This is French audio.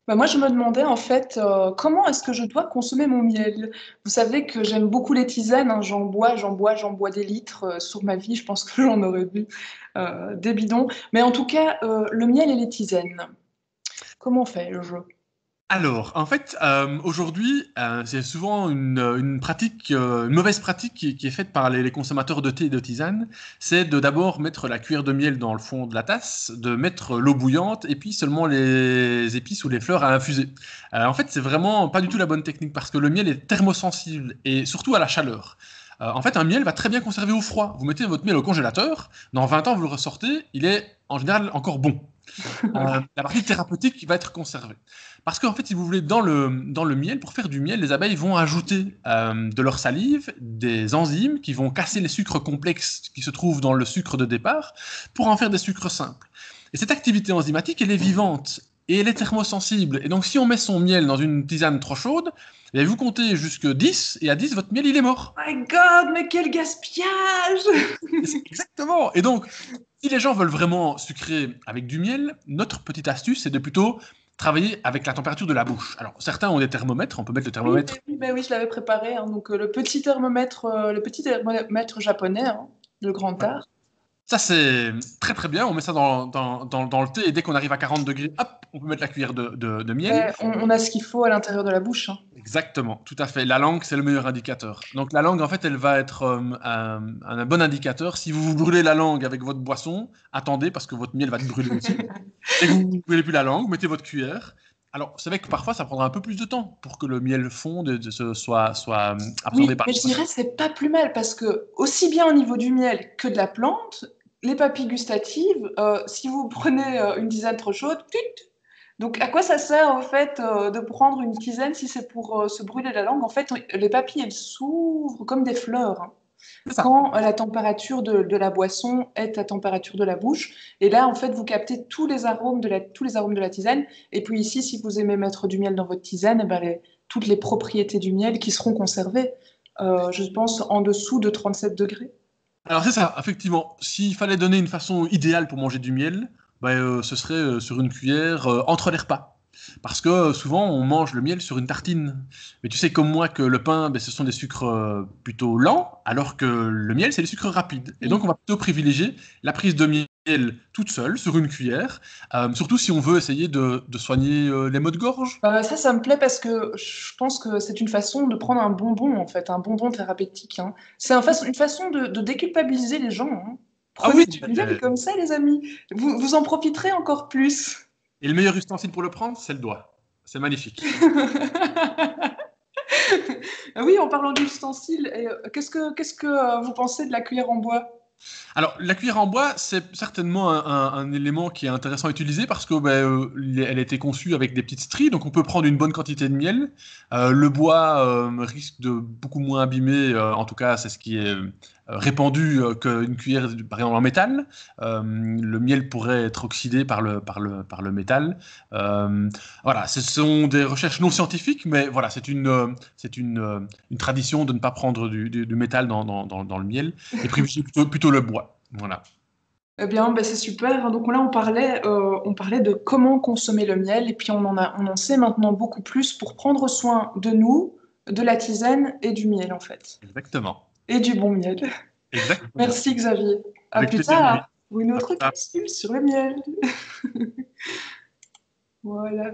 Bah, moi, je me demandais en fait, comment est-ce que je dois consommer mon miel? Vous savez que j'aime beaucoup les tisanes, hein, j'en bois des litres, sur ma vie, je pense que j'en aurais bu, des bidons. Mais en tout cas, le miel et les tisanes, comment fais-je? Alors, en fait, aujourd'hui, c'est souvent une pratique, une mauvaise pratique qui est faite par les consommateurs de thé et de tisane, c'est de d'abord mettre la cuillère de miel dans le fond de la tasse, de mettre l'eau bouillante et puis seulement les épices ou les fleurs à infuser. En fait, c'est vraiment pas du tout la bonne technique parce que le miel est thermosensible et surtout à la chaleur. En fait, un miel va très bien conserver au froid. Vous mettez votre miel au congélateur, dans 20 ans, vous le ressortez, il est en général encore bon. La partie thérapeutique qui va être conservée. Parce qu'en fait, si vous voulez, dans le miel, pour faire du miel, les abeilles vont ajouter de leur salive des enzymes qui vont casser les sucres complexes qui se trouvent dans le sucre de départ pour en faire des sucres simples. Et cette activité enzymatique, elle est vivante et elle est thermosensible. Et donc, si on met son miel dans une tisane trop chaude, eh bien, vous comptez jusque 10 et à 10, votre miel, il est mort. My God, mais quel gaspillage! Exactement. Et donc, si les gens veulent vraiment sucrer avec du miel, notre petite astuce, c'est de plutôt travailler avec la température de la bouche. Alors, certains ont des thermomètres, on peut mettre le thermomètre. Oui, oui, je l'avais préparé, hein, donc le petit thermomètre japonais, hein, le grand Ouais. art. Ça, c'est très très bien. On met ça dans le thé et dès qu'on arrive à 40 degrés, hop, on peut mettre la cuillère de miel. Ben, on a ce qu'il faut à l'intérieur de la bouche, hein. Exactement, tout à fait. La langue, c'est le meilleur indicateur. Donc la langue, en fait, elle va être un bon indicateur. Si vous vous brûlez la langue avec votre boisson, attendez parce que votre miel va te brûler aussi. Dès que vous ne brûlez plus la langue, mettez votre cuillère. Alors, c'est vrai que parfois, ça prendra un peu plus de temps pour que le miel fonde et soit absorbé Oui, par mais le je poisson. dirais que c'est pas plus mal parce que aussi bien au niveau du miel que de la plante, les papilles gustatives, si vous prenez une tisane trop chaude, tut. Donc à quoi ça sert en fait de prendre une tisane si c'est pour se brûler la langue? En fait, les papilles elles s'ouvrent comme des fleurs, hein, C'est ça. quand la température de la boisson est à température de la bouche. Et là, en fait, vous captez tous les arômes de la tisane. Et puis ici, si vous aimez mettre du miel dans votre tisane, eh ben, toutes les propriétés du miel qui seront conservées, je pense, en dessous de 37 degrés. Alors, c'est ça, effectivement. S'il fallait donner une façon idéale pour manger du miel, ben, ce serait sur une cuillère entre les repas. Parce que souvent, on mange le miel sur une tartine. Mais tu sais comme moi que le pain, ben, ce sont des sucres plutôt lents, alors que le miel, c'est des sucres rapides. Et donc, on Oui. va plutôt privilégier la prise de miel toute seule, sur une cuillère, surtout si on veut essayer de soigner les maux de gorge. Ça me plaît parce que je pense que c'est une façon de prendre un bonbon, en fait, un bonbon thérapeutique, hein. C'est une façon de déculpabiliser les gens, hein. Ah Prenez oui, du miel comme ça, les amis. Vous en profiterez encore plus. et le meilleur ustensile pour le prendre, c'est le doigt. C'est magnifique. Ah oui, en parlant d'ustensiles, qu'est-ce que vous pensez de la cuillère en bois? Alors, la cuillère en bois, c'est certainement un élément qui est intéressant à utiliser parce que elle a été conçue avec des petites stries, donc on peut prendre une bonne quantité de miel. Le bois risque de beaucoup moins abîmer, en tout cas, c'est ce qui est répandu qu'une cuillère, par exemple, en métal. Le miel pourrait être oxydé par le métal. Euh, voilà, ce sont des recherches non scientifiques, mais voilà, c'est une tradition de ne pas prendre du métal dans le miel et privilégier plutôt le bois. Voilà. Eh bien, ben, c'est super. Donc là, on parlait de comment consommer le miel, et puis on en sait maintenant beaucoup plus pour prendre soin de nous, de la tisane et du miel, en fait. Exactement. Et du bon miel. Exactement. Merci Xavier. À Avec plus plaisir, Marie. tard pour une À autre plus tard. capsule sur le miel. Voilà.